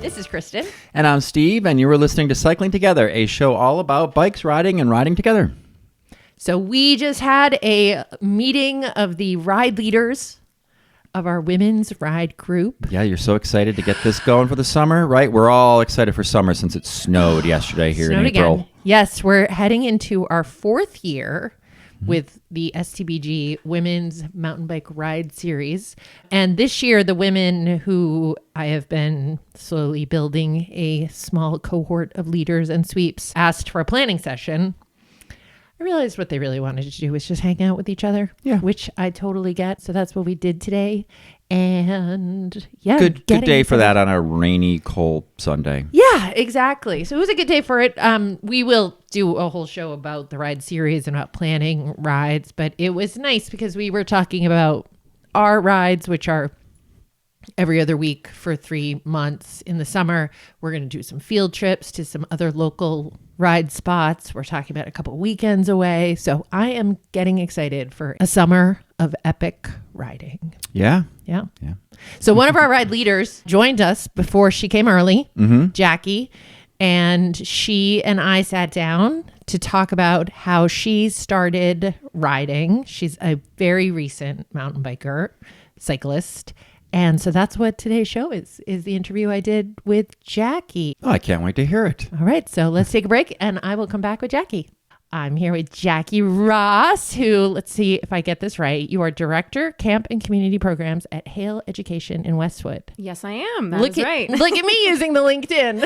This is Kristin. And I'm Steve, and you were listening to Cycling Together, a show all about bikes, riding, and riding together. So we just had a meeting of the ride leaders of our women's ride group. Yeah, you're so excited to get this going for the summer, right? We're all excited for summer since it snowed yesterday here in April. Again. Yes, we're heading into our fourth year with the STBG Women's Mountain Bike Ride Series. And this year, the women who I have been slowly building a small cohort of leaders and sweeps asked for a planning session. I realized what they really wanted to do was just hang out with each other, which I totally get. So that's what we did today. And yeah, good day for that on a rainy, cold Sunday. Yeah, exactly. So it was a good day for it. We will do a whole show about the ride series and about planning rides, but it was nice because we were talking about our rides, which are every other week for 3 months in the summer. We're going to do some field trips to some other local ride spots. We're talking about a couple weekends away. So I am getting excited for a summer of epic riding. Yeah. So one of our ride leaders joined us before she came early, Jackie, and she and I sat down to talk about how she started riding. She's a very recent mountain biker, cyclist. And so that's what today's show is the interview I did with Jackie. Oh, I can't wait to hear it. All right, so let's take a break and I will come back with Jackie. I'm here with Jackie Ross, who, let's see if I get this right. You are Director, Camp and Community Programs at Hale Education in Westwood. Yes, I am. That's right. Look at me using the LinkedIn.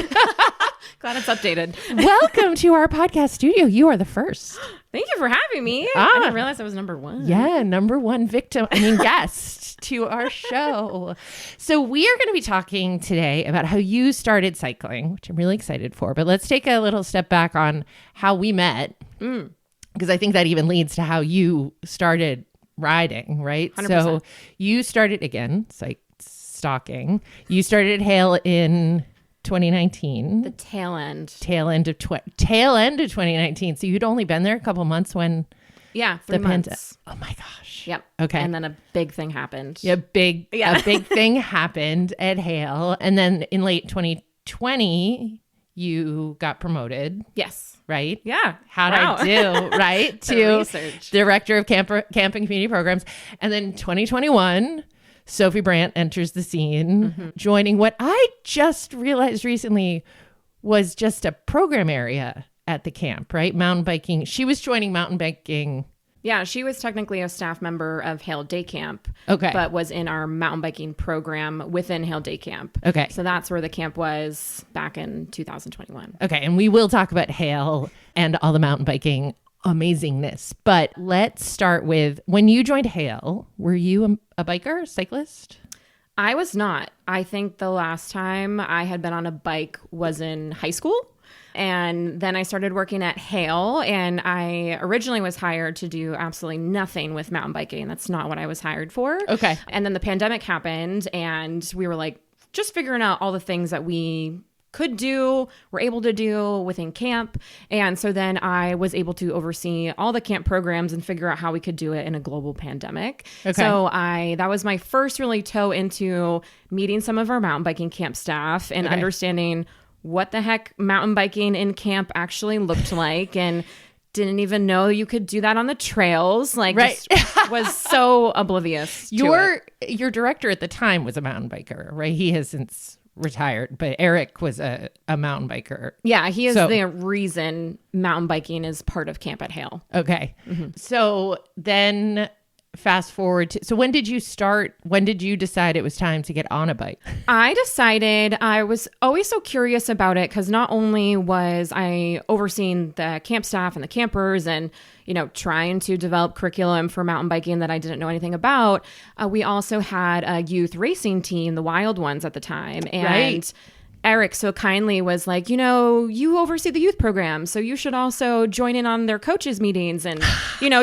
Glad it's updated. Welcome to our podcast studio. You are the first. Thank you for having me. I didn't realize I was number one. Yeah, number one guest to our show. So we are going to be talking today about how you started cycling, which I'm really excited for. But let's take a little step back on how we met, because I think that even leads to how you started riding, right? 100%. So you started, again, stalking. You started at Hale in 2019. The tail end of 2019. So you'd only been there a couple months when 3 months. Oh my gosh. Yep. Okay. And then a big thing happened. A big thing happened at Hale, and then in late 2020 you got promoted. Yes. Right? Yeah. How'd I do? Right? To research. Director of Camp and Community Programs. And then 2021, Sophie Brandt enters the scene, joining what I just realized recently was just a program area at the camp, right? Mountain biking. She was joining mountain biking. Yeah, she was technically a staff member of Hale Day Camp, but was in our mountain biking program within Hale Day Camp. Okay. So that's where the camp was back in 2021. Okay, and we will talk about Hale and all the mountain biking amazingness. But let's start with, when you joined Hale, were you a biker, cyclist? I was not. I think the last time I had been on a bike was in high school. And then I started working at Hale, and I originally was hired to do absolutely nothing with mountain biking. That's not what I was hired for. Okay. And then the pandemic happened, and we were like just figuring out all the things that we could do, were able to do within camp. And so then I was able to oversee all the camp programs and figure out how we could do it in a global pandemic. Okay. So that was my first really toe into meeting some of our mountain biking camp staff and understanding what the heck mountain biking in camp actually looked like, and didn't even know you could do that on the trails. Just was so oblivious. Your director at the time was a mountain biker, right? He has since retired, but Eric was a mountain biker. Yeah, he is the reason mountain biking is part of camp at Hale. Okay. So then fast forward to, so when did you decide it was time to get on a bike? I decided, I was always so curious about it because not only was I overseeing the camp staff and the campers and, trying to develop curriculum for mountain biking that I didn't know anything about, we also had a youth racing team, the Wild Ones at the time. And Eric so kindly was like, you oversee the youth program, so you should also join in on their coaches meetings and,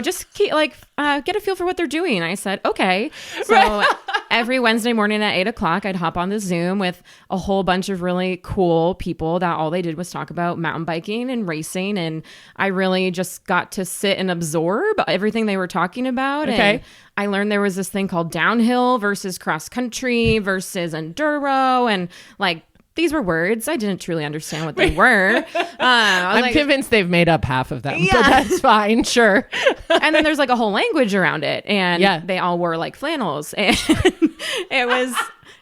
just keep, get a feel for what they're doing. I said, okay. So every Wednesday morning at 8:00, I'd hop on the Zoom with a whole bunch of really cool people that all they did was talk about mountain biking and racing. And I really just got to sit and absorb everything they were talking about. Okay. And I learned there was this thing called downhill versus cross country versus enduro, and these were words. I didn't truly understand what they were. I'm convinced they've made up half of them, but that's fine. Sure. And then there's like a whole language around it. And they all wore like flannels. And it was,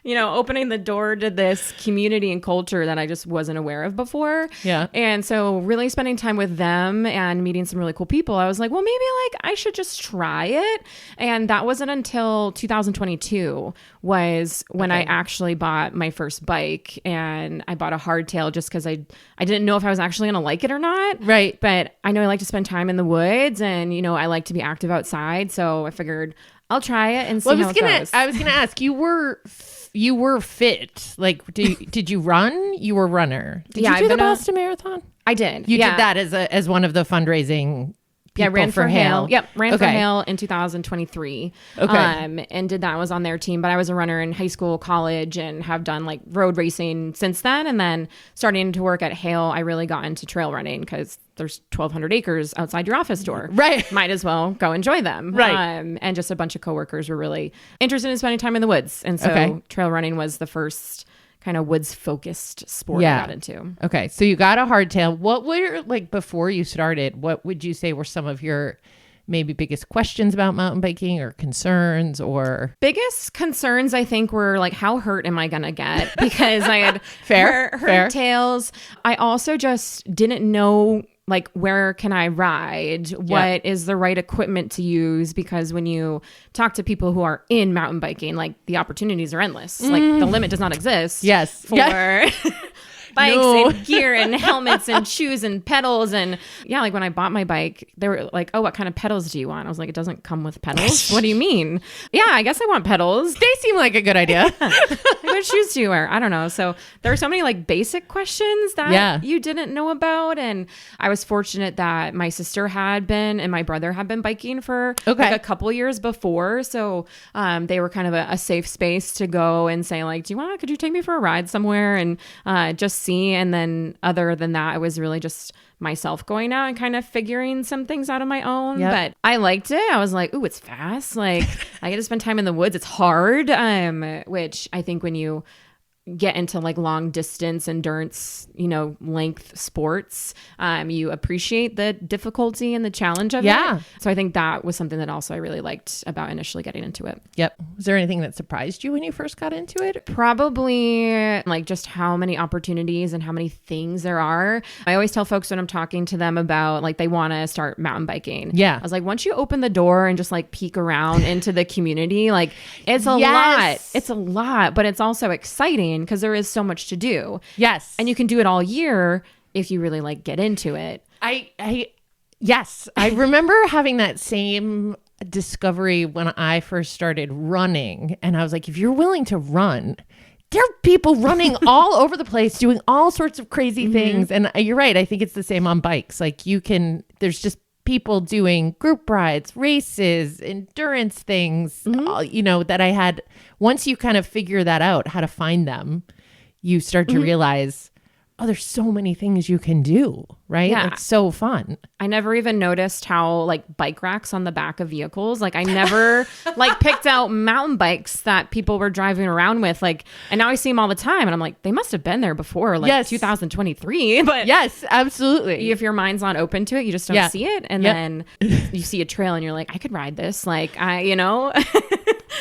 opening the door to this community and culture that I just wasn't aware of before. Yeah. And so really spending time with them and meeting some really cool people, I was like, well, maybe like I should just try it. And that wasn't until 2022 was when I actually bought my first bike, and I bought a hardtail just because I didn't know if I was actually going to like it or not. Right. But I know I like to spend time in the woods, and, I like to be active outside. So I figured I'll try it and see how it goes. I was gonna ask, you were fit. Like, did you run? You were a runner. Did you do the Boston Marathon? I did. You did that as one of the fundraising. Yeah, ran for Hale. Yep, ran for Okay. Hale in 2023. Okay. And did that. I was on their team, but I was a runner in high school, college, and have done like road racing since then. And then starting to work at Hale, I really got into trail running because there's 1,200 acres outside your office door. Right. Might as well go enjoy them. Right. And just a bunch of coworkers were really interested in spending time in the woods. And so trail running was the first kind of woods focused sport I got into. Okay. So you got a hardtail. What were, like, before you started, what would you say were some of your maybe biggest questions about mountain biking or concerns or? Biggest concerns, I think, were like, how hurt am I going to get? Because I had Fair. hurt tails. I also just didn't know, like, where can I ride? What is the right equipment to use? Because when you talk to people who are in mountain biking, like, the opportunities are endless. Like, the limit does not exist. Yes. For bikes and gear and helmets and shoes and pedals. And like when I bought my bike, they were like, oh, what kind of pedals do you want? I was like, it doesn't come with pedals. What do you mean? Yeah, I guess I want pedals. They seem like a good idea. What shoes do you wear? I don't know. So there are so many like basic questions that you didn't know about. And I was fortunate that my sister had been and my brother had been biking for like a couple years before. So they were kind of a safe space to go and say like, could you take me for a ride somewhere and just see? And then other than that, it was really just myself going out and kind of figuring some things out on my own. But I liked it. I was like, ooh, it's fast. Like I get to spend time in the woods. It's hard. Which I think when you get into like long distance endurance, length sports, you appreciate the difficulty and the challenge of it. So I think that was something that also I really liked about initially getting into it. Yep. Was there anything that surprised you when you first got into it? Probably like just how many opportunities and how many things there are. I always tell folks when I'm talking to them about like they want to start mountain biking. I was like, once you open the door and just like peek around into the community, like it's a lot. It's a lot, but it's also exciting because there is so much to do. Yes. And you can do it all year if you really like get into it. Yes. I remember having that same discovery when I first started running. And I was like, if you're willing to run, there are people running all over the place, doing all sorts of crazy things. And you're right. I think it's the same on bikes. Like there's just people doing group rides, races, endurance things, that I had. Once you kind of figure that out, how to find them, you start to realize, oh, there's so many things you can do, right? Yeah. It's so fun. I never even noticed how like bike racks on the back of vehicles. Like I never like picked out mountain bikes that people were driving around with. Like, and now I see them all the time and I'm like, they must have been there before, like 2023. But yes, absolutely. If your mind's not open to it, you just don't see it. And then you see a trail and you're like, I could ride this. Like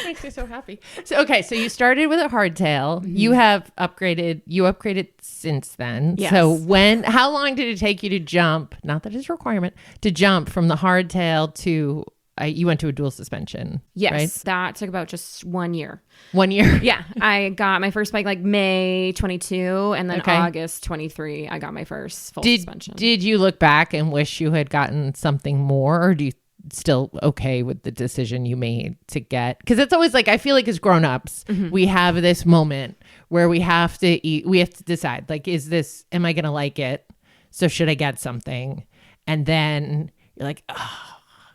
Makes me so happy. So you started with a hardtail. You have upgraded since then. Yes. So how long did it take you to jump? Not that it's a requirement to jump from the hardtail to you went to a dual suspension. Yes, right? That took about just 1 year. 1 year. Yeah, I got my first bike like May 22, and then August 23, I got my first full suspension. Did you look back and wish you had gotten something more, or do you still okay with the decision you made to get? Because it's always like, I feel like as grown-ups, we have this moment where we have to decide, like, am I going to like it? So should I get something? And then you're like, oh,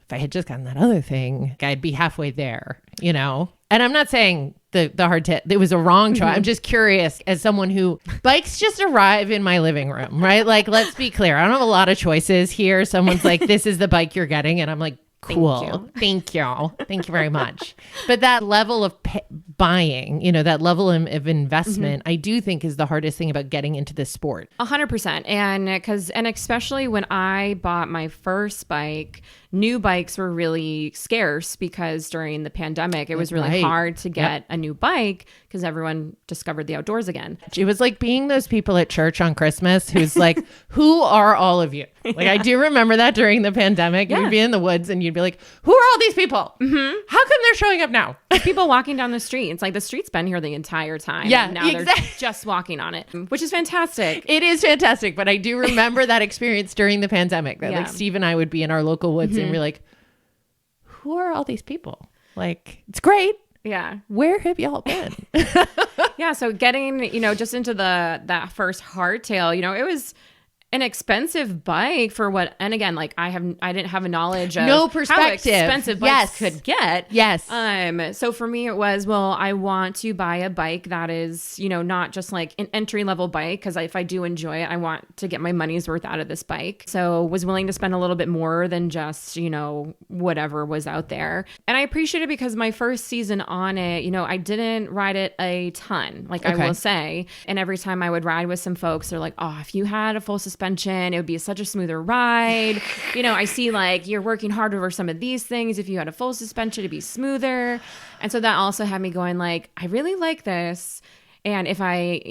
if I had just gotten that other thing, I'd be halfway there, And I'm not saying the hardtail, it was a wrong choice. I'm just curious, as someone who bikes just arrive in my living room, right? Like, let's be clear. I don't have a lot of choices here. Someone's like, this is the bike you're getting. And I'm like, cool. Thank you very much. But that level of buying, that level of investment, I do think is the hardest thing about getting into this sport. 100%. And especially when I bought my first bike, new bikes were really scarce because during the pandemic, it was really hard to get a new bike because everyone discovered the outdoors again. It was like being those people at church on Christmas who's like, who are all of you? Like, I do remember that during the pandemic. You'd be in the woods and you'd be like, who are all these people? Mm-hmm. How come they're showing up now? People walking down the street. It's like the street's been here the entire time. Yeah, and now they're just walking on it, which is fantastic. It is fantastic. But I do remember that experience during the pandemic that like Steve and I would be in our local woods and we're like, who are all these people? Like, it's great. Yeah. Where have y'all been? Yeah. So getting, just into that first hardtail, it was an expensive bike for what, and again, like I didn't have a knowledge of no perspective. How expensive bikes could get. Yes. So for me, it was, well, I want to buy a bike that is, not just like an entry level bike. Cause if I do enjoy it, I want to get my money's worth out of this bike. So was willing to spend a little bit more than just, whatever was out there. And I appreciate it because my first season on it, I didn't ride it a ton, like I will say. And every time I would ride with some folks, they're like, oh, if you had a full suspension, it would be such a smoother ride. I see like you're working hard over some of these things. If you had a full suspension, it'd be smoother. And so that also had me going like, I really like this. And if I,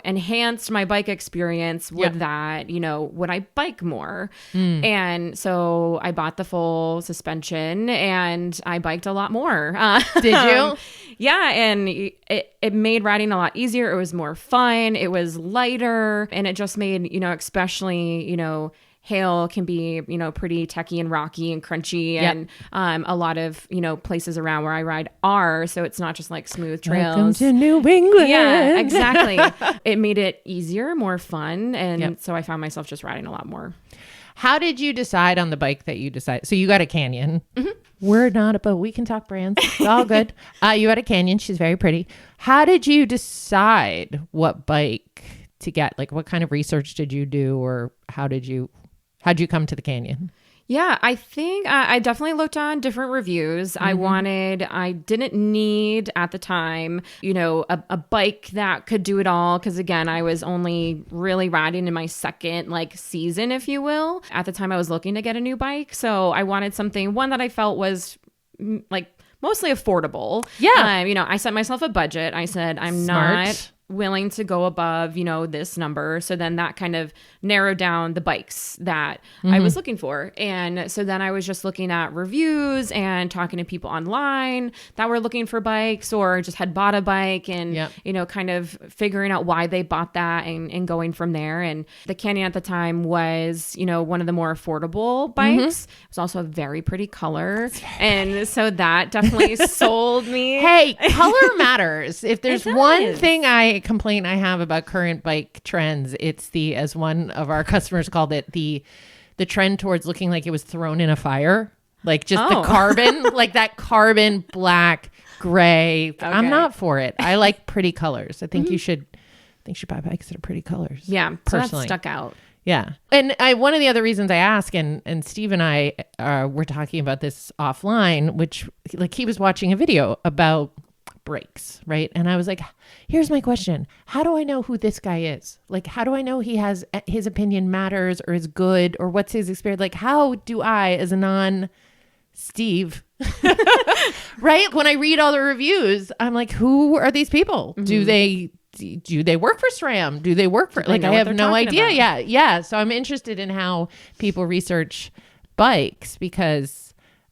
enhanced my bike experience, would that, would I bike more? And so I bought the full suspension and I biked a lot more. Did you? Yeah. And it made riding a lot easier. It was more fun. It was lighter. And it just made, especially, Hale can be, pretty techy and rocky and crunchy and a lot of, places around where I ride are. So it's not just like smooth trails. Welcome to New England. Yeah, exactly. It made it easier, more fun. And so I found myself just riding a lot more. How did you decide on the bike that you decided? So you got a Canyon. Mm-hmm. We're not a boat. We can talk brands. It's all good. You had a Canyon. She's very pretty. How did you decide what bike to get? Like what kind of research did you do or how'd you come to the Canyon? Yeah, I think I definitely looked on different reviews. Mm-hmm. I didn't need at the time, a bike that could do it all. Cause again, I was only really riding in my second season, if you will. At the time I was looking to get a new bike. So I wanted one that I felt was mostly affordable. Yeah. I set myself a budget. I said, I'm Smart. not willing to go above, this number. So then that kind of narrowed down the bikes that I was looking for. And so then I was just looking at reviews and talking to people online that were looking for bikes or just had bought a bike and, kind of figuring out why they bought that and going from there. And the Canyon at the time was, one of the more affordable bikes. It was also a very pretty color. And so that definitely sold me. Hey, color matters. If there's one thing complaint I have about current bike trends, it's as one of our customers called it, the trend towards looking like it was thrown in a fire, like just the carbon, like that carbon black gray. Okay. I'm not for it. I like pretty colors. I think you should buy bikes that are pretty colors. Yeah, personally, so that stuck out. Yeah. And one of the other reasons I ask, and Steve and I were talking about this offline, which he was watching a video about brakes, right? And I was like, here's my question. How do I know who this guy is? How do I know his opinion matters or is good or what's his experience? How do I, as a non-Steve, right? When I read all the reviews, I'm like, who are these people? Mm-hmm. Do they work for SRAM? Do they work for, I have no idea. About? Yeah. So I'm interested in how people research bikes because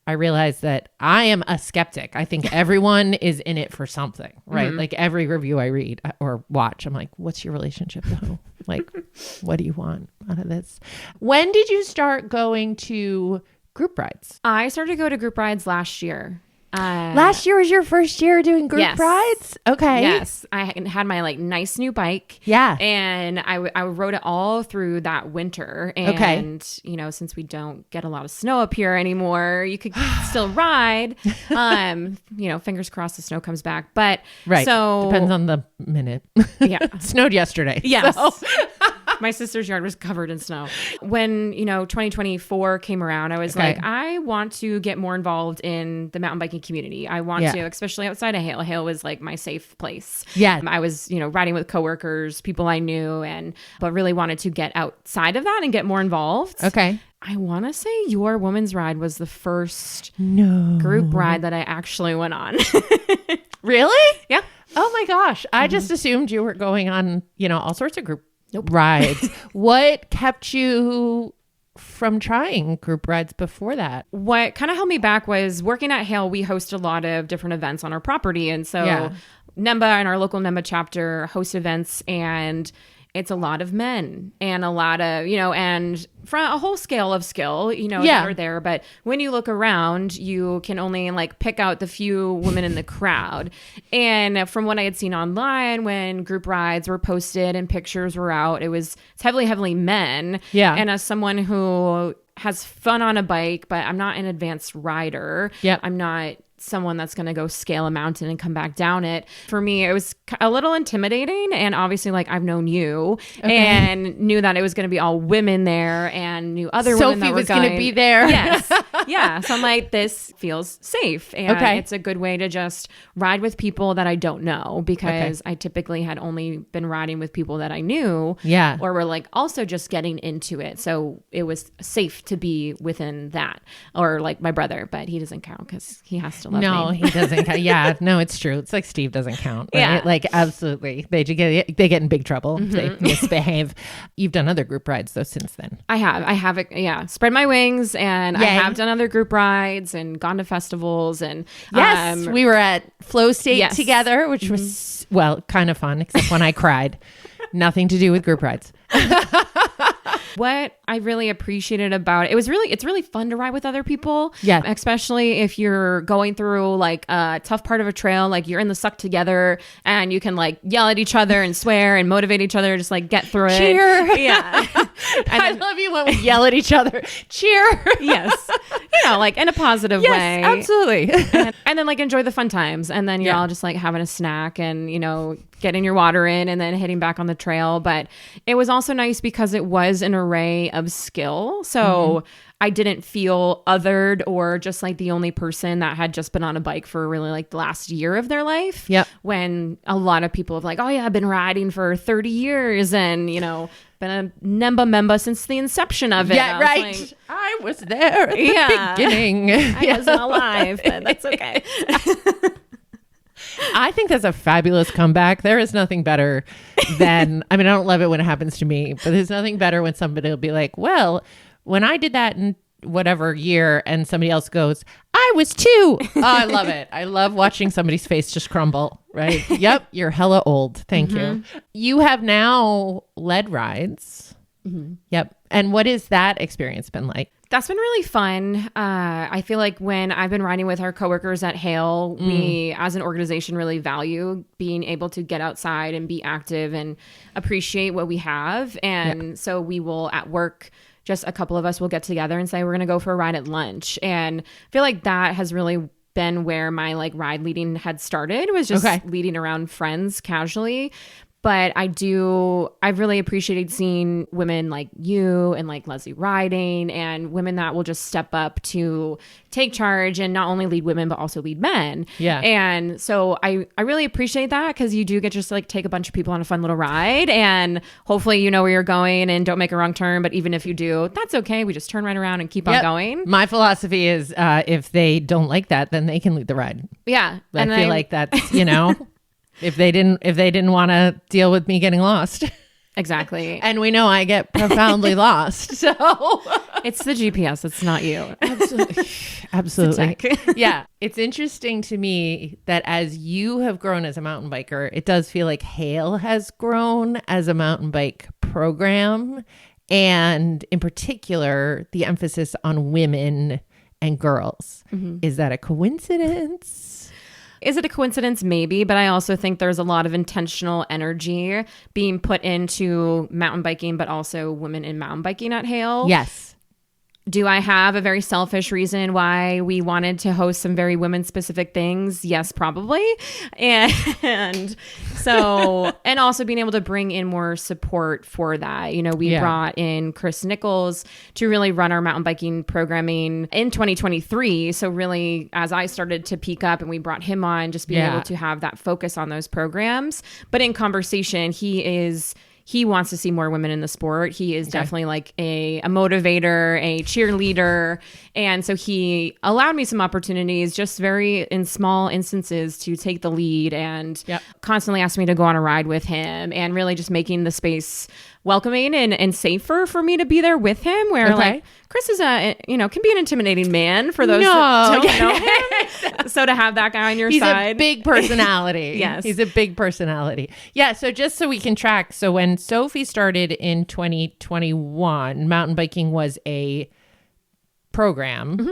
I realized that I am a skeptic. I think everyone is in it for something, right? Mm-hmm. Every review I read or watch, I'm like, what's your relationship though? What do you want out of this? When did you start going to group rides? I started to go to group rides last year. Last year was your first year doing group rides? Okay. Yes. I had my nice new bike. Yeah. And I rode it all through that winter. And, since we don't get a lot of snow up here anymore, you could still ride. Fingers crossed the snow comes back. But right. So depends on the minute. Yeah. It snowed yesterday. Yes. So. My sister's yard was covered in snow. When, 2024 came around, I was like, I want to get more involved in the mountain biking community. I want to, especially outside of Hale. Hale was like my safe place. Yeah. I was, riding with coworkers, people I knew, but really wanted to get outside of that and get more involved. Okay. I want to say your woman's ride was the first group ride that I actually went on. Really? Yeah. Oh my gosh. I just assumed you were going on, all sorts of group rides. What kept you from trying group rides before that? What kind of held me back was working at Hale. We host a lot of different events on our property. And so NEMBA and our local NEMBA chapter host events, and it's a lot of men and a lot of, and from a whole scale of skill, that are there. But when you look around, you can only pick out the few women in the crowd. And from what I had seen online, when group rides were posted and pictures were out, it's heavily men. Yeah. And as someone who has fun on a bike, but I'm not an advanced rider. Yep. I'm not someone that's going to go scale a mountain and come back down it. For me, it was a little intimidating, and obviously I've known you and knew that it was going to be all women there, and knew other women that were going to be there. Yes. Yeah. So I'm like, this feels safe, and it's a good way to just ride with people that I don't know, because I typically had only been riding with people that I knew or were also just getting into it. So it was safe to be within that, or my brother, but he doesn't count because he has to love me. He doesn't count. Yeah, no, it's true. It's like Steve doesn't count. Right? Yeah. Absolutely. They get in big trouble. They misbehave. You've done other group rides though since then. I have spread my wings, and I have done other group rides and gone to festivals, and we were at Flow State together, which was kind of fun, except when I cried. Nothing to do with group rides. What I really appreciated about it's really fun to ride with other people. Yeah. Especially if you're going through a tough part of a trail, you're in the suck together, and you can yell at each other and swear and motivate each other, just get through it. Cheer. Yeah. I love you when we yell at each other. Cheer. Yes. In a positive way. Absolutely. And then enjoy the fun times. And then you're all just having a snack and, getting your water in and then hitting back on the trail. But it was also nice because it was an array of skill. So I didn't feel othered or just the only person that had just been on a bike for really the last year of their life. Yep. When a lot of people have oh yeah, I've been riding for 30 years and, been a NEMBA member since the inception of it. Yeah, right. I was there at the beginning. I wasn't alive, but that's okay. I think that's a fabulous comeback. There is nothing better than, I don't love it when it happens to me, but there's nothing better when somebody will be like, well, when I did that in whatever year, and somebody else goes, I was too. Oh, I love it. I love watching somebody's face just crumble, right? Yep. You're hella old. Thank you. You have now led rides. Yep. And what has that experience been like? That's been really fun. I feel like when I've been riding with our coworkers at Hale, we as an organization really value being able to get outside and be active and appreciate what we have. And so we will at work, just a couple of us will get together and say, we're going to go for a ride at lunch. And I feel like that has really been where my ride leading had started, was just leading around friends casually. But I've really appreciated seeing women like you and Leslie riding, and women that will just step up to take charge and not only lead women, but also lead men. Yeah. And so I really appreciate that, because you do get just take a bunch of people on a fun little ride, and hopefully you know where you're going and don't make a wrong turn. But even if you do, that's okay. We just turn right around and keep on going. My philosophy is if they don't like that, then they can lead the ride. Yeah. I feel like that's, if they didn't want to deal with me getting lost. Exactly. And we know I get profoundly lost. So it's the GPS. It's not you. Absolutely. Absolutely. It's Yeah. It's interesting to me that as you have grown as a mountain biker, it does feel like Hale has grown as a mountain bike program. And in particular, the emphasis on women and girls. Is that a coincidence? Is it a coincidence? Maybe, but I also think there's a lot of intentional energy being put into mountain biking, but also women in mountain biking at Hale. Yes. Do I have a very selfish reason why we wanted to host some very women-specific things? Yes, probably. And so, and also being able to bring in more support for that. You know, we brought in Chris Nichols to really run our mountain biking programming in 2023. So really, as I started to peak up and we brought him on, just being able to have that focus on those programs. But in conversation, he wants to see more women in the sport. He is definitely like a motivator, a cheerleader. And so he allowed me some opportunities, just very in small instances, to take the lead, and constantly asked me to go on a ride with him, and really just making the space welcoming and safer for me to be there with him, where like Chris is can be an intimidating man for those that don't know him. So to have that guy on your side. He's a big personality. Yes. He's a big personality. Yeah. So just so we can track. So when Sophie started in 2021, mountain biking was a program. Mm-hmm.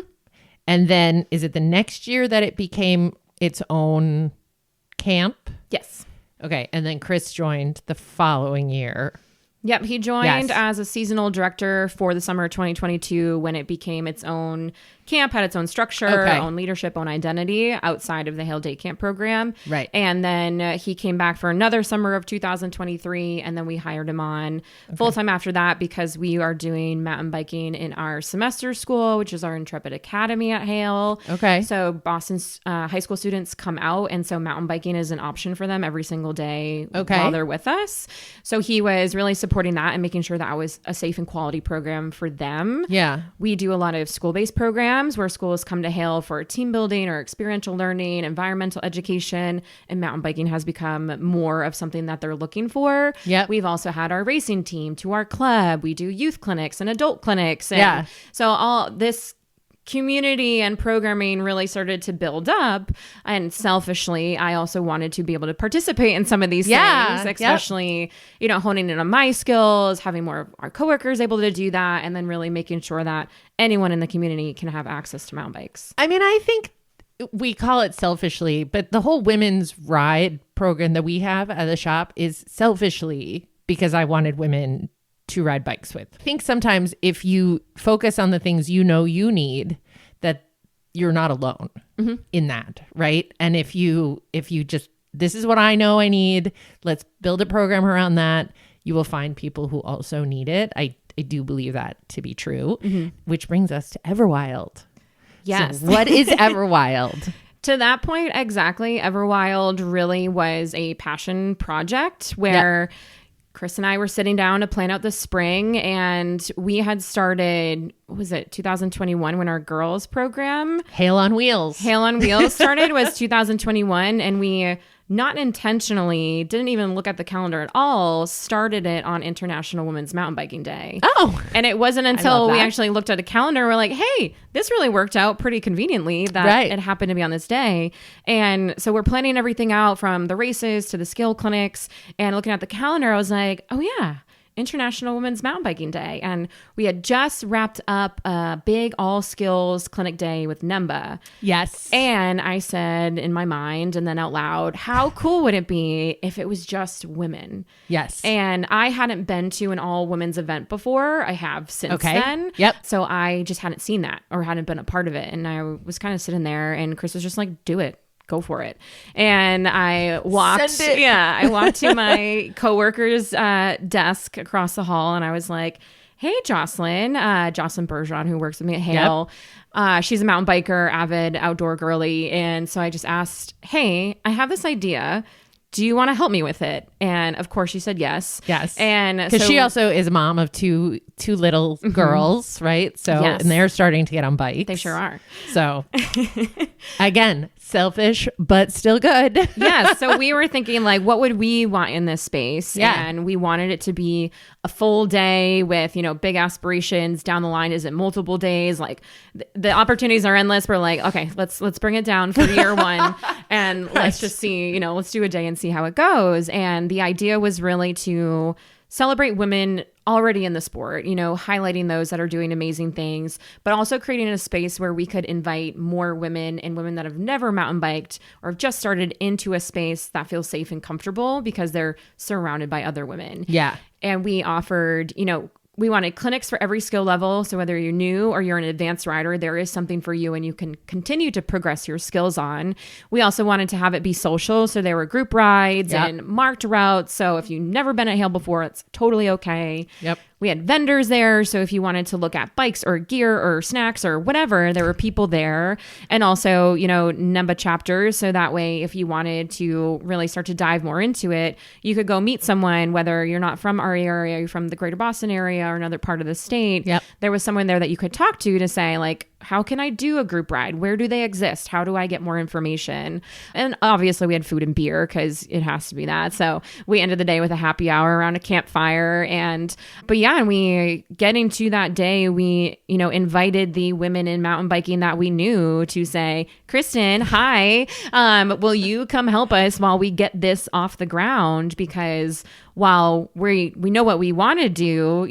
And then is it the next year that it became its own camp? Yes. Okay. And then Chris joined the following year. Yep, he joined as a seasonal director for the summer of 2022 when it became its own camp, had its own structure, own leadership, own identity outside of the Hale Day Camp program. Right. And then he came back for another summer of 2023, and then we hired him on full-time after that, because we are doing mountain biking in our semester school, which is our Intrepid Academy at Hale. Okay. So Boston's high school students come out, and so mountain biking is an option for them every single day while they're with us. So he was really supporting that and making sure that was a safe and quality program for them. Yeah. We do a lot of school-based programs where schools come to Hale for team building or experiential learning, environmental education, and mountain biking has become more of something that they're looking for. Yep. We've also had our racing team to our club. We do youth clinics and adult clinics. And so all this community and programming really started to build up, and selfishly I also wanted to be able to participate in some of these things, especially honing in on my skills, having more of our coworkers able to do that, and then really making sure that anyone in the community can have access to mountain bikes. I mean, I think we call it selfishly, but the whole women's ride program that we have at the shop is selfishly because I wanted women to ride bikes with. I think sometimes if you focus on the things you need, that you're not alone in that, right? And if you just, this is what I know I need, let's build a program around that, you will find people who also need it. I do believe that to be true, which brings us to Everwild. Yes. So what is Everwild? To that point, exactly. Everwild really was a passion project where Chris and I were sitting down to plan out the spring, and we had started, what was it, 2021 when our girls program? Hale on Wheels started was 2021, and we not intentionally, didn't even look at the calendar at all, started it on International Women's Mountain Biking Day. Oh. And it wasn't until we actually looked at a calendar, we're like, hey, this really worked out pretty conveniently that it happened to be on this day. And so we're planning everything out from the races to the skill clinics, and looking at the calendar, I was like, oh yeah, International Women's Mountain Biking Day. And we had just wrapped up a big all skills clinic day with NEMBA. Yes. And I said in my mind and then out loud, how cool would it be if it was just women? Yes. And I hadn't been to an all women's event before. I have since then. Yep. So I just hadn't seen that or hadn't been a part of it. And I was kind of sitting there, and Chris was just like, do it. Go for it. And I walked to my coworker's desk across the hall, and I was like, hey, Jocelyn Bergeron, who works with me at Hale. She's a mountain biker, avid outdoor girly. And so I just asked, hey, I have this idea. Do you want to help me with it? And of course she said yes. Yes. And because she also is a mom of two little girls, right? So, and they're starting to get on bikes. They sure are. So again, selfish, but still good. Yeah. So we were thinking, like, what would we want in this space? Yeah. And we wanted it to be a full day with, big aspirations down the line. Is it multiple days? Like the opportunities are endless. We're like, okay, let's bring it down for year one, and let's just see, let's do a day and see how it goes. And the idea was really to celebrate women already in the sport, highlighting those that are doing amazing things, but also creating a space where we could invite more women and women that have never mountain biked or have just started into a space that feels safe and comfortable because they're surrounded by other women. Yeah. And we offered, we wanted clinics for every skill level. So whether you're new or you're an advanced rider, there is something for you and you can continue to progress your skills on. We also wanted to have it be social. So there were group rides and marked routes. So if you've never been at Hale before, it's totally okay. Yep. We had vendors there. So if you wanted to look at bikes or gear or snacks or whatever, there were people there. And also, NEMBA chapters. So that way, if you wanted to really start to dive more into it, you could go meet someone, whether you're not from our area, you're from the greater Boston area or another part of the state. Yep. There was someone there that you could talk to say, like, how can I do a group ride? Where do they exist? How do I get more information? And obviously we had food and beer because it has to be that. So we ended the day with a happy hour around a campfire. And we getting to that day, we, invited the women in mountain biking that we knew to say, Kristin, hi, will you come help us while we get this off the ground? Because while we know what we want to do,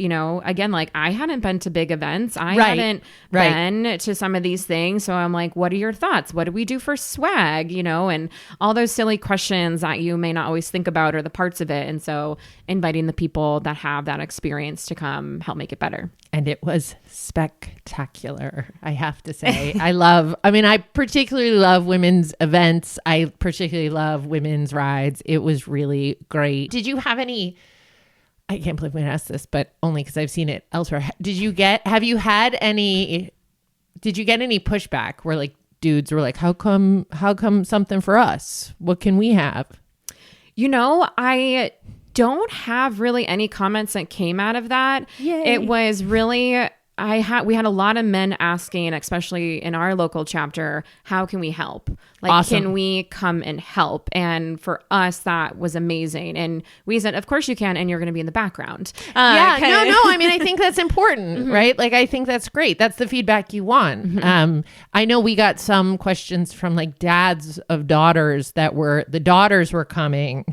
again, like I hadn't been to big events. I hadn't been to some of these things. So I'm like, what are your thoughts? What do we do for swag? And all those silly questions that you may not always think about or the parts of it. And so inviting the people that have that experience to come help make it better. And it was spectacular, I have to say. I particularly love women's events. I particularly love women's rides. It was really great. Did you have any, I can't believe we asked this, but only because I've seen it elsewhere. Did you get any pushback where like dudes were like, how come something for us? What can we have? I don't have really any comments that came out of that. Yay. It was really, we had a lot of men asking, especially in our local chapter, how can we help? Like, awesome. Can we come and help? And for us, that was amazing. And we said, of course you can. And you're going to be in the background. I think that's important, right? Like, I think that's great. That's the feedback you want. Mm-hmm. I know we got some questions from like dads of daughters the daughters were coming.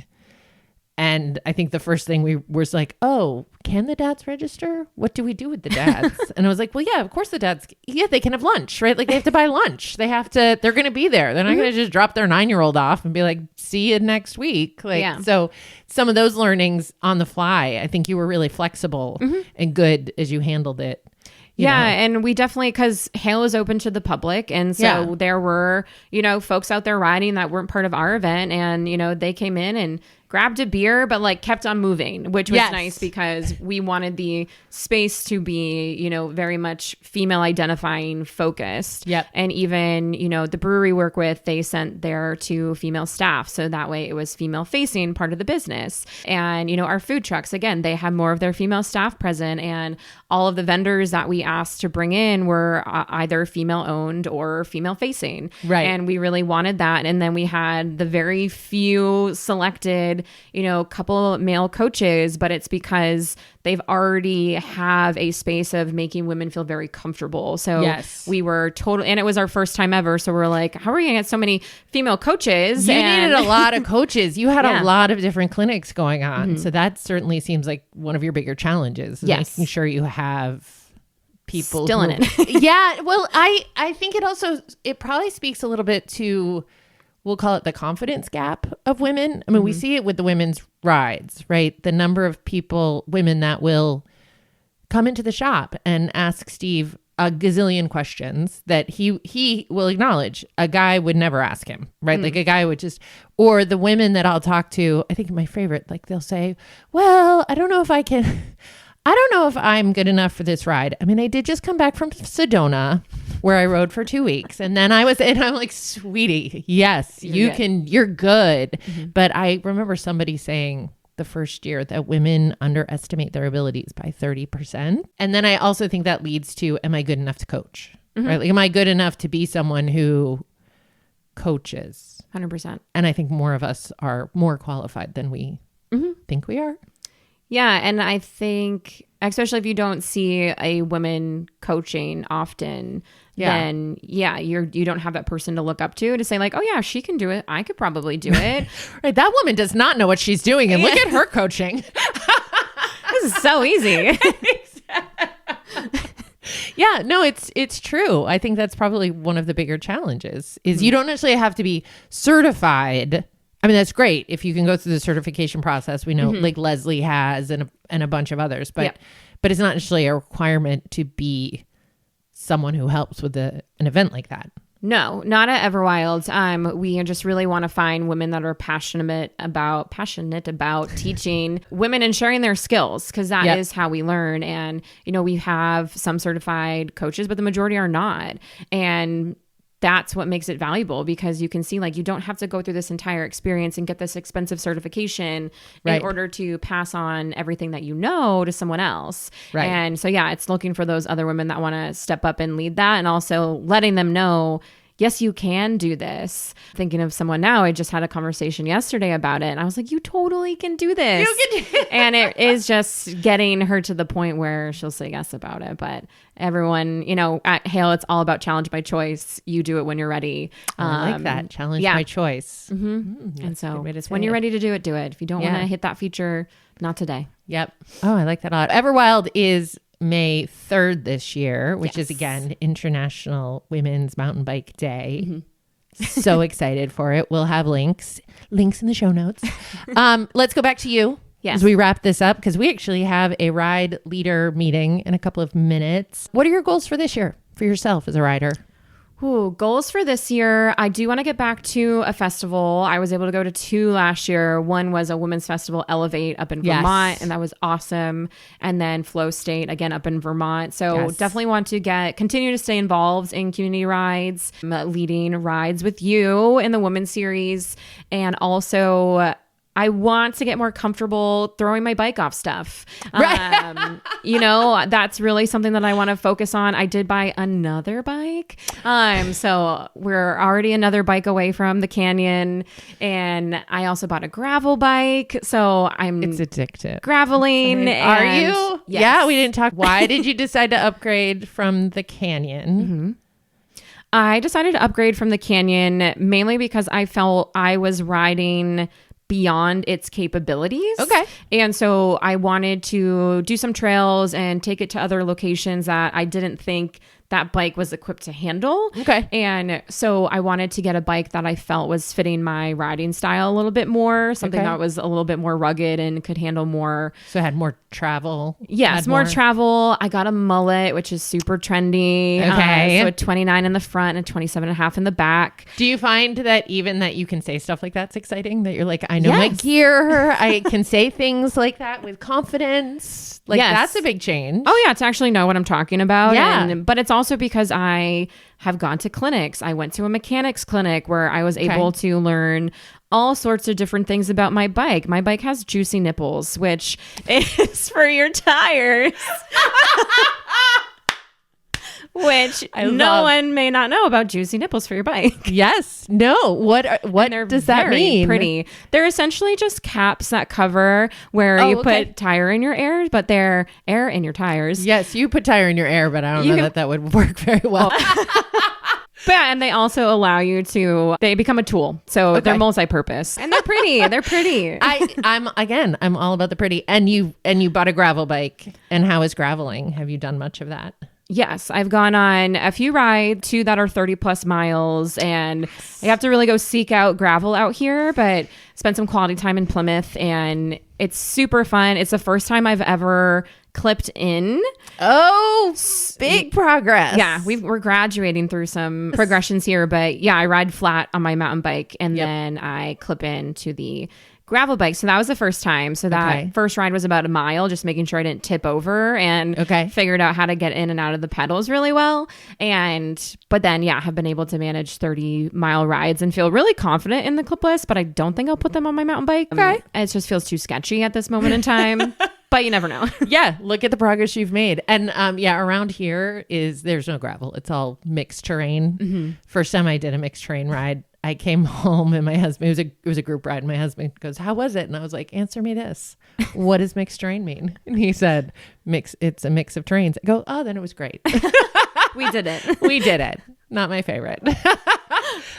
And I think the first thing we was like, oh, can the dads register? What do we do with the dads? And I was like, well, yeah, of course the dads, they can have lunch, right? Like they have to buy lunch. They're going to be there. They're not going to just drop their 9-year-old off and be like, see you next week. So some of those learnings on the fly, I think you were really flexible and good as you handled it. And we definitely, because Hale is open to the public. And so there were, folks out there riding that weren't part of our event. And, they came in and grabbed a beer, but like kept on moving, which was nice because we wanted the space to be, very much female identifying focused. Yep. And even, the brewery we work with, they sent their 2 female staff. So that way it was female facing part of the business. And, our food trucks, again, they had more of their female staff present, and all of the vendors that we asked to bring in were either female owned or female facing. Right. And we really wanted that. And then we had the very few selected, couple male coaches, but it's because they've already have a space of making women feel very comfortable. So we were and it was our first time ever. So we're like, how are we going to get so many female coaches? You needed a lot of coaches. You had a lot of different clinics going on. So that certainly seems like one of your bigger challenges. Making sure you have people still in it. Yeah. Well, I think it probably speaks a little bit to, we'll call it the confidence gap of women. I mean, we see it with the women's rides, right? The number of women that will come into the shop and ask Steve a gazillion questions that he will acknowledge a guy would never ask him, right? Like a guy would just, or the women that I'll talk to, I think my favorite, like they'll say, well, I don't know if I'm good enough for this ride. I mean, I did just come back from Sedona where I rode for 2 weeks, and then I'm like, sweetie, yes, you're good. But I remember somebody saying the first year that women underestimate their abilities by 30%. And then I also think that leads to, am I good enough to coach? Right? Like, am I good enough to be someone who coaches? 100%. And I think more of us are more qualified than we think we are. Yeah. And I think, especially if you don't see a woman coaching often, then you don't have that person to look up to say like, oh yeah, she can do it. I could probably do it. Right. That woman does not know what she's doing. And look at her coaching. This is so easy. Yeah, no, it's true. I think that's probably one of the bigger challenges is you don't necessarily have to be certified. I mean, that's great if you can go through the certification process. We know like Leslie has and a bunch of others, but but it's not necessarily a requirement to be someone who helps with an event like that. No, not at Everwild. We just really want to find women that are passionate about teaching women and sharing their skills, because that is how we learn. And, we have some certified coaches, but the majority are not. And that's what makes it valuable, because you can see, like, you don't have to go through this entire experience and get this expensive certification in order to pass on everything that you know to someone else. Right. And so, it's looking for those other women that want to step up and lead that, and also letting them know, yes, you can do this. Thinking of someone now, I just had a conversation yesterday about it, and I was like, you totally can do this. You can do it. And it is just getting her to the point where she'll say yes about it. But everyone, at Hale, it's all about challenge by choice. You do it when you're ready. I like that. Challenge by choice. And so when you're ready to do it, do it. If you don't want to hit that feature, not today. Yep. Oh, I like that a lot. Everwild is May 3rd this year, which is, again, International Women's Mountain Bike Day. So excited for it. We'll have links in the show notes. Let's go back to you as we wrap this up, because we actually have a ride leader meeting in a couple of minutes. What are your goals for this year for yourself as a rider? Ooh, goals for this year. I do want to get back to a festival. I was able to go to 2 last year. One was a women's festival, Elevate, up in Vermont, and that was awesome. And then Flow State, again, up in Vermont. So definitely want to continue to stay involved in community rides, leading rides with you in the women's series. And also, I want to get more comfortable throwing my bike off stuff. That's really something that I want to focus on. I did buy another bike. So we're already another bike away from the canyon. And I also bought a gravel bike. So it's addictive. Graveling. Are you? Yes. Yeah, we didn't talk. Why did you decide to upgrade from the canyon? I decided to upgrade from the canyon mainly because I felt I was riding beyond its capabilities. Okay. And so I wanted to do some trails and take it to other locations that I didn't think that bike was equipped to handle. Okay. And so I wanted to get a bike that I felt was fitting my riding style a little bit more, something that was a little bit more rugged and could handle more. So it had more travel. Yes, more travel. I got a mullet, which is super trendy. Okay. So a 29 in the front and 27.5 in the back. Do you find that even that you can say stuff like that's exciting? That you're like, I know my gear. I can say things like that with confidence. Like that's a big change. Oh yeah, to actually know what I'm talking about. Yeah. But it's also because I have gone to clinics. I went to a mechanics clinic where I was able to learn all sorts of different things about my bike. My bike has juicy nipples, which is for your tires. Which no one may not know about juicy nipples for your bike. Yes. No. What does that mean? Pretty. They're essentially just caps that cover where you put tire in your air, but they're air in your tires. Yes, you put tire in your air, but I don't know that would work very well. But and they also allow you they become a tool. So they're multi-purpose. And they're pretty. They're pretty. I'm all about the pretty. And you bought a gravel bike. And how is graveling? Have you done much of that? Yes, I've gone on a few rides, 2 that are 30 plus miles, and I have to really go seek out gravel out here, but spent some quality time in Plymouth, and it's super fun. It's the first time I've ever clipped in. Oh, big progress. Yeah, we're graduating through some progressions here, but yeah, I ride flat on my mountain bike, and then I clip into the gravel bike. So that was the first time. So that first ride was about a mile, just making sure I didn't tip over, and figured out how to get in and out of the pedals really well. But then, have been able to manage 30-mile rides and feel really confident in the clipless, but I don't think I'll put them on my mountain bike. It just feels too sketchy at this moment in time. But you never know. Yeah, look at the progress you've made. And around here there's no gravel. It's all mixed terrain. First time I did a mixed terrain ride, I came home and my husband, it was a group ride, and my husband goes, "How was it?" And I was like, "Answer me this. What does mixed terrain mean?" And he said, it's a mix of terrains. I go, "Oh, then it was great." We did it. We did it. Not my favorite.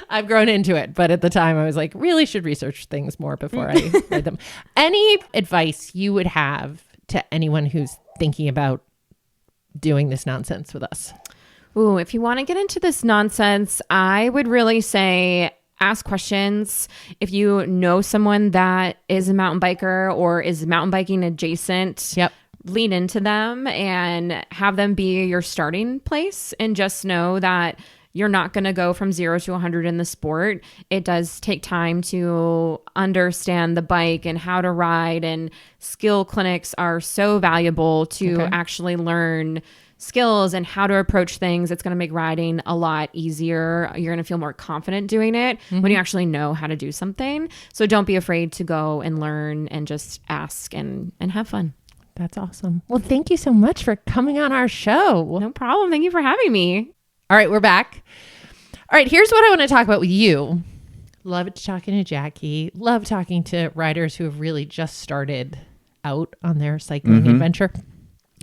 I've grown into it, but at the time I was like, really should research things more before I read them. Any advice you would have to anyone who's thinking about doing this nonsense with us? Ooh, if you want to get into this nonsense, I would really say ask questions. If you know someone that is a mountain biker or is mountain biking adjacent, lean into them and have them be your starting place, and just know that you're not going to go from 0 to 100 in the sport. It does take time to understand the bike and how to ride, and skill clinics are so valuable to actually learn skills and how to approach things. It's going to make riding a lot easier. You're going to feel more confident doing it when you actually know how to do something. So don't be afraid to go and learn and just ask and have fun. That's awesome. Well, thank you so much for coming on our show. No problem. Thank you for having me. All right, we're back. All right, here's what I want to talk about with you. Love talking to Jackie. Love talking to riders who have really just started out on their cycling adventure.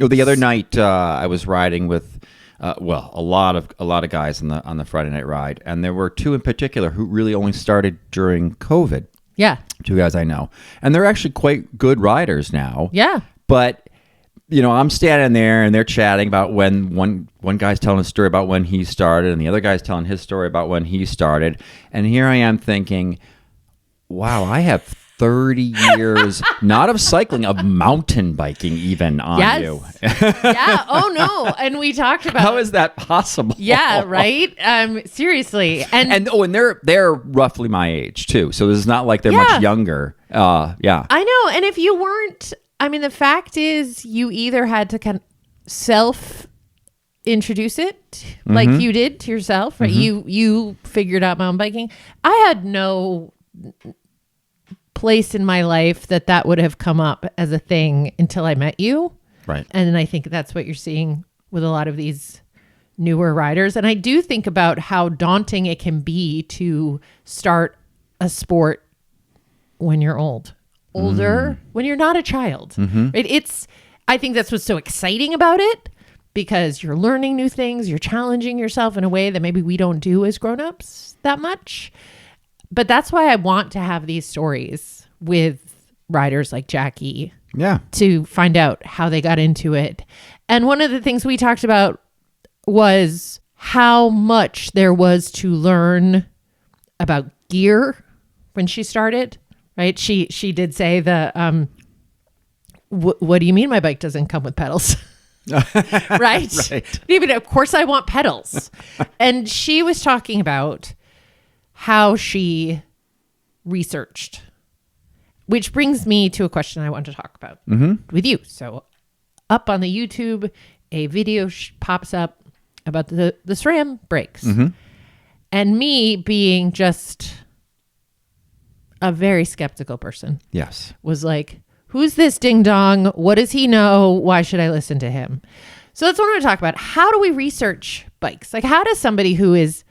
Oh, the other night I was riding with, a lot of guys on the Friday night ride, and there were two in particular who really only started during COVID. Yeah. Two guys I know, and they're actually quite good riders now. Yeah. But I'm standing there and they're chatting about when one guy's telling a story about when he started, and the other guy's telling his story about when he started. And here I am thinking, wow, I have 30 years, not of cycling, of mountain biking even on you. Yeah. Oh, no. And we talked about how is that possible? Yeah, right? Seriously. And they're roughly my age too. So this is not like they're much younger. Yeah. I know. And if you weren't, the fact is you either had to kind of self-introduce it like you did to yourself, right? You figured out mountain biking. I had no place in my life that would have come up as a thing until I met you. Right. And I think that's what you're seeing with a lot of these newer riders. And I do think about how daunting it can be to start a sport when you're older, when you're not a child. I think that's what's so exciting about it, because you're learning new things, you're challenging yourself in a way that maybe we don't do as grown-ups that much. But that's why I want to have these stories with riders like Jackie. Yeah. To find out how they got into it. And one of the things we talked about was how much there was to learn about gear when she started. Right. She did say what do you mean my bike doesn't come with pedals? Right. Even of course I want pedals. And she was talking about how she researched, which brings me to a question I want to talk about with you. So up on the YouTube, a video pops up about the SRAM brakes. And me being just a very skeptical person. Yes. Was like, who's this ding dong? What does he know? Why should I listen to him? So that's what I want to talk about. How do we research bikes? Like, how does somebody who is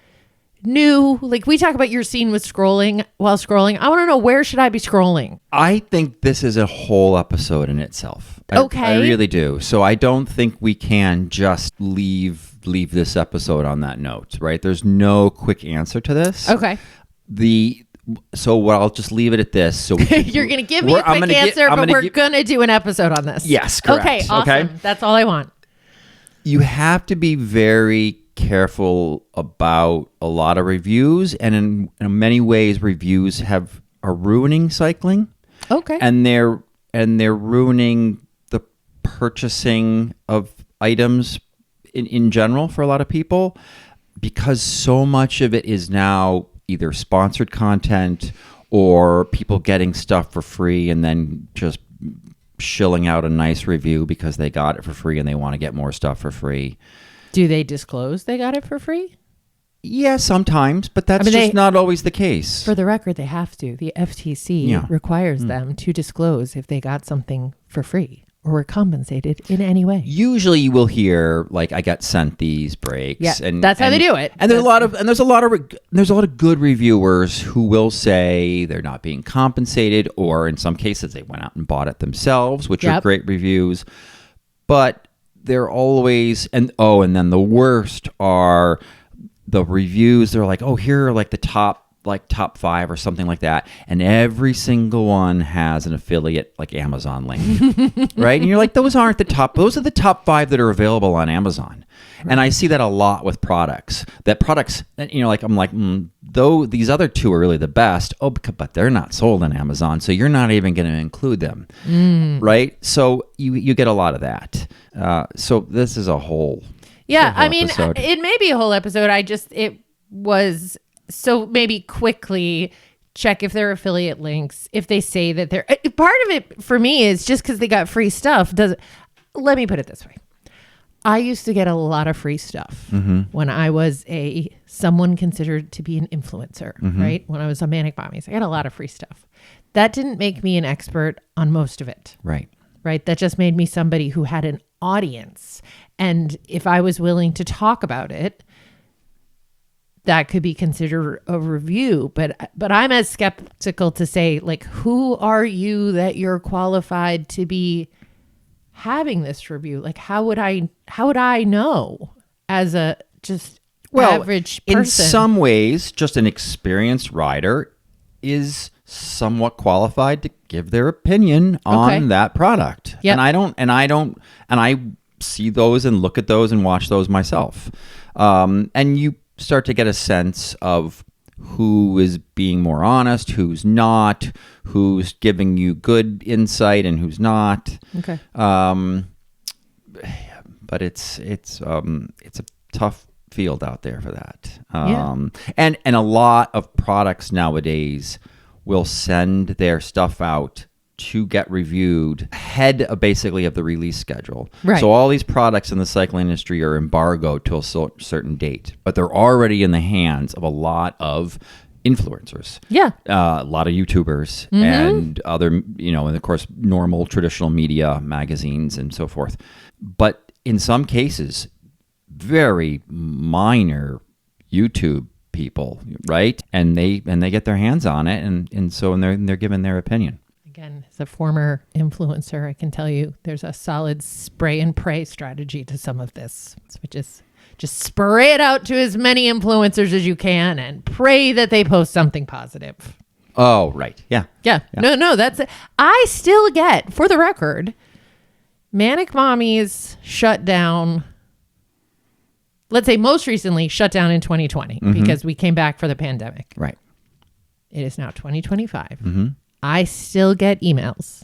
new, like we talk about your scene with scrolling while scrolling. I want to know, where should I be scrolling? I think this is a whole episode in itself. I really do. So I don't think we can just leave this episode on that note, right? There's no quick answer to this. Okay. So I'll just leave it at this. So you're going to give me a quick answer, but we're going to do an episode on this. Yes, correct. Okay, awesome. Okay? That's all I want. You have to be very careful about a lot of reviews, and in many ways, reviews are ruining cycling. Okay. And they're ruining the purchasing of items in general for a lot of people, because so much of it is now either sponsored content or people getting stuff for free and then just shilling out a nice review because they got it for free and they want to get more stuff for free. Do they disclose they got it for free? Yeah, sometimes, but that's just not always the case. For the record, they have to. The FTC requires them to disclose if they got something for free or were compensated in any way. Usually you will hear, like, I got sent these brakes. Yeah, and that's how they do it. And there's a lot of good reviewers who will say they're not being compensated, or in some cases they went out and bought it themselves, which are great reviews. But they're always, and then the worst are the reviews. They're like, oh, here are like the top like top 5 or something like that, and every single one has an affiliate like Amazon link, right? And you're like, those are the top 5 that are available on Amazon. Right. And I see that a lot with products. I'm like, though these other 2 are really the best. Oh, but they're not sold on Amazon, so you're not even going to include them, right? So you get a lot of that. So this is a whole. Yeah, I mean, episode. It may be a whole episode. It was so maybe quickly check if they're affiliate links. If they say that they're part of it for me is just because they got free stuff. Let me put it this way. I used to get a lot of free stuff when I was someone considered to be an influencer, right? When I was on Manic Mommies, I got a lot of free stuff. That didn't make me an expert on most of it. Right. Right. That just made me somebody who had an audience. And if I was willing to talk about it, that could be considered a review. But I'm as skeptical to say, like, who are you that you're qualified to be having this review? Like, how would I know as a just average person? In some ways, just an experienced rider is somewhat qualified to give their opinion on that product. Yep. And I see those and look at those and watch those myself. And you start to get a sense of who is being more honest, who's not, who's giving you good insight and who's not. Okay. But it's a tough field out there for that. And a lot of products nowadays will send their stuff out to get reviewed ahead of basically of the release schedule. Right. So all these products in the cycling industry are embargoed till a certain date, but they're already in the hands of a lot of influencers. Yeah. A lot of YouTubers and other, and of course, normal traditional media, magazines and so forth. But in some cases, very minor YouTube people, right? And they get their hands on it, and they're giving their opinion. Again, as a former influencer, I can tell you there's a solid spray and pray strategy to some of this, which is just spray it out to as many influencers as you can and pray that they post something positive. Oh, right. Yeah. No, that's it. I still get, for the record, Manic Mommies shut down. Let's say most recently shut down in 2020 because we came back for the pandemic. Right. It is now 2025. I still get emails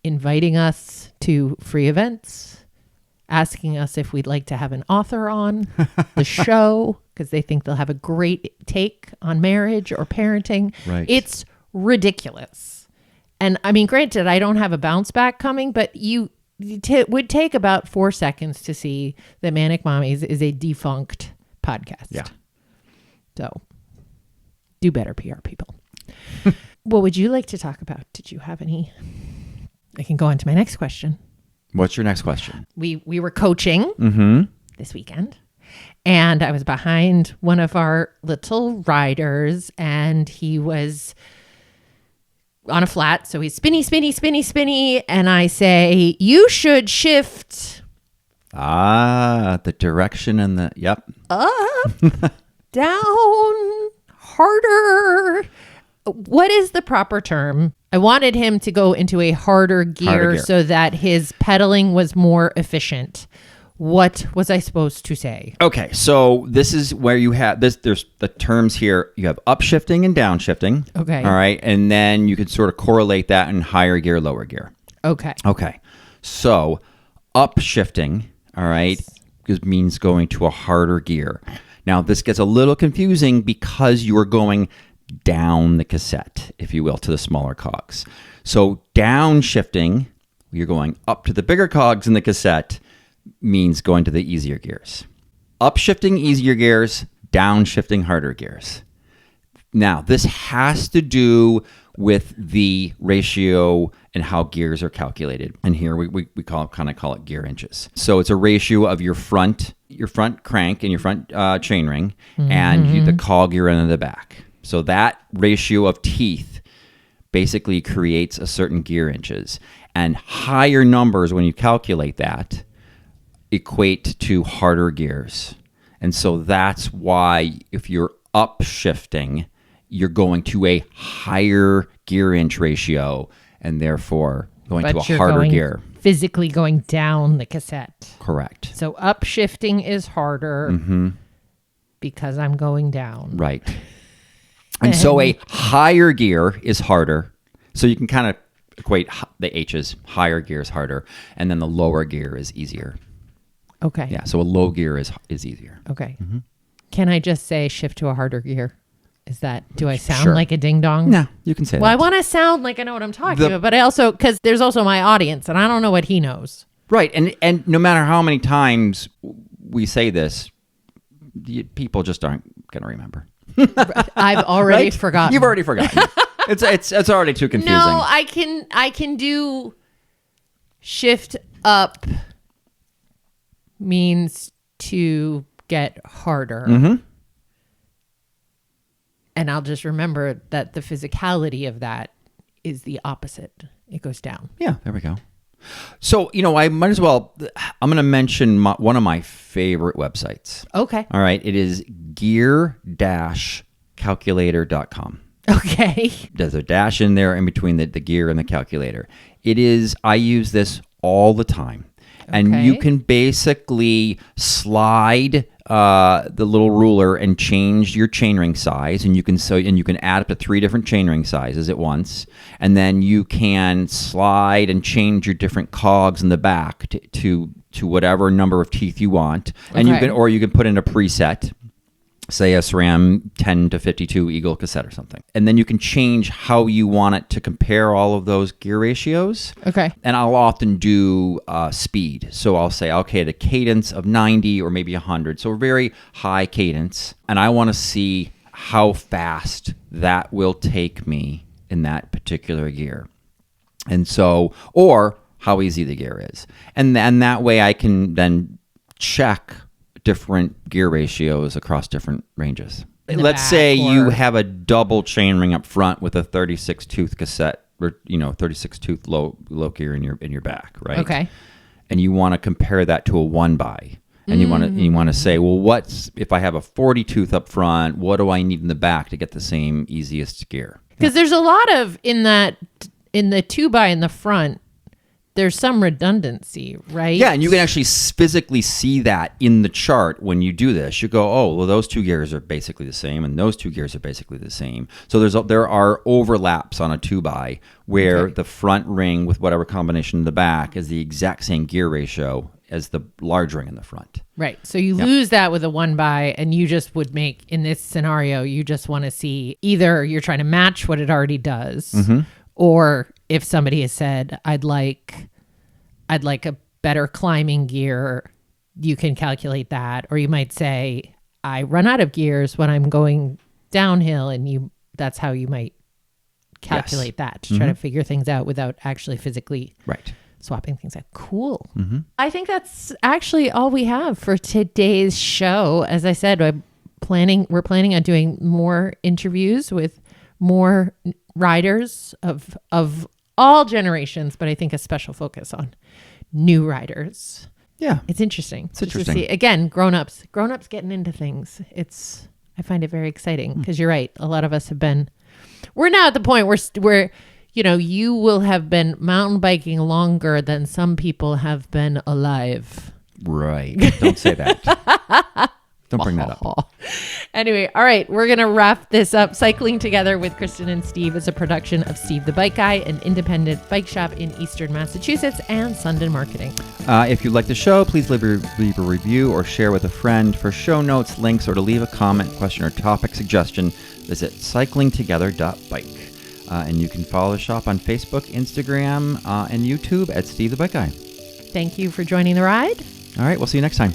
inviting us to free events, asking us if we'd like to have an author on the show because they think they'll have a great take on marriage or parenting. Right. It's ridiculous. And I mean, granted, I don't have a bounce back coming, but would take about 4 seconds to see that Manic Mommies is a defunct podcast. Yeah. So do better, PR people. What would you like to talk about? Did you have any? I can go on to my next question. What's your next question? We were coaching this weekend, and I was behind one of our little riders, and he was on a flat, so he's spinny, and I say, you should shift. The direction and Up, down, harder. What is the proper term? I wanted him to go into a harder gear so that his pedaling was more efficient. What was I supposed to say? Okay, so this is where you have this. There's the terms here. You have upshifting and downshifting. Okay. All right, and then you can sort of correlate that in higher gear, lower gear. Okay. So upshifting, all right, means going to a harder gear. Now this gets a little confusing because you are going down the cassette, if you will, to the smaller cogs. So downshifting, you're going up to the bigger cogs in the cassette, means going to the easier gears. Upshifting easier gears, downshifting harder gears. Now, this has to do with the ratio and how gears are calculated. And here we kind of call it gear inches. So it's a ratio of your front crank and your front chainring and the cog you're in the back. So that ratio of teeth basically creates a certain gear inches. And higher numbers, when you calculate that, equate to harder gears. And so that's why if you're upshifting, you're going to a higher gear inch ratio and therefore going to a you're harder going gear. physically going down the cassette. Correct. So upshifting is harder because I'm going down. Right. And so a higher gear is harder. So you can kind of equate the H's. Higher gear is harder, and then the lower gear is easier. Okay. Yeah, so a low gear is easier. Okay. Can I just say shift to a harder gear? Do I sound Sure. like a ding dong? No, you can say Well, that. I want to sound like I know what I'm talking about, but I also, because there's also my audience and I don't know what he knows. Right, and no matter how many times we say this, people just aren't going to remember. I've already Right? forgotten. You've already forgotten. it's already too confusing. No, I can do shift up means to get harder. And I'll just remember that the physicality of that is the opposite. It goes down. Yeah, there we go. So, I might as well, I'm going to mention one of my favorite websites. Okay. All right. It is gear-calculator.com. Okay. There's a dash in there in between the gear and the calculator. I use this all the time. And you can basically slide the little ruler and change your chainring size, and you can add up to 3 different chainring sizes at once, and then you can slide and change your different cogs in the back to whatever number of teeth you want, and you can put in a preset. Say a SRAM 10 to 52 Eagle cassette or something. And then you can change how you want it to compare all of those gear ratios. Okay. And I'll often do speed. So I'll say, okay, the cadence of 90 or maybe 100. So a very high cadence. And I want to see how fast that will take me in that particular gear. And so, or how easy the gear is. And that way I can then check different gear ratios across different ranges. Let's say you have a double chainring up front with a 36 tooth cassette, or 36 tooth low gear in your back, right? Okay. And you want to compare that to a 1x, and you want to say, well, what's if I have a 40 tooth up front? What do I need in the back to get the same easiest gear? Because there's a lot of in the 2x in the front. There's some redundancy, right? Yeah, and you can actually physically see that in the chart when you do this. You go, oh, well, those 2 gears are basically the same, and those 2 gears are basically the same. So there are overlaps on a 2x where the front ring with whatever combination in the back is the exact same gear ratio as the large ring in the front. Right. So you lose that with a 1x, and you just would make, in this scenario, you just want to see either you're trying to match what it already does, or if somebody has said, I'd like a better climbing gear, you can calculate that. Or you might say, I run out of gears when I'm going downhill, and that's how you might calculate that to try to figure things out without actually physically swapping things out. Cool. I think that's actually all we have for today's show. As I said, we're planning on doing more interviews with more riders of all generations, but I think a special focus on new riders. Yeah. It's interesting. It's interesting. To see. Again, grown-ups getting into things. I find it very exciting because you're right. A lot of us we're now at the point where you will have been mountain biking longer than some people have been alive. Right. Don't say that. Don't bring that up. Anyway, all right, we're going to wrap this up. Cycling Together with Kristin and Steve is a production of Steve the Bike Guy, an independent bike shop in Eastern Massachusetts, and Sundin Marketing. If you like the show, please leave a review or share with a friend. For show notes, links, or to leave a comment, question, or topic suggestion, visit cyclingtogether.bike. And you can follow the shop on Facebook, Instagram, and YouTube at Steve the Bike Guy. Thank you for joining the ride. All right, we'll see you next time.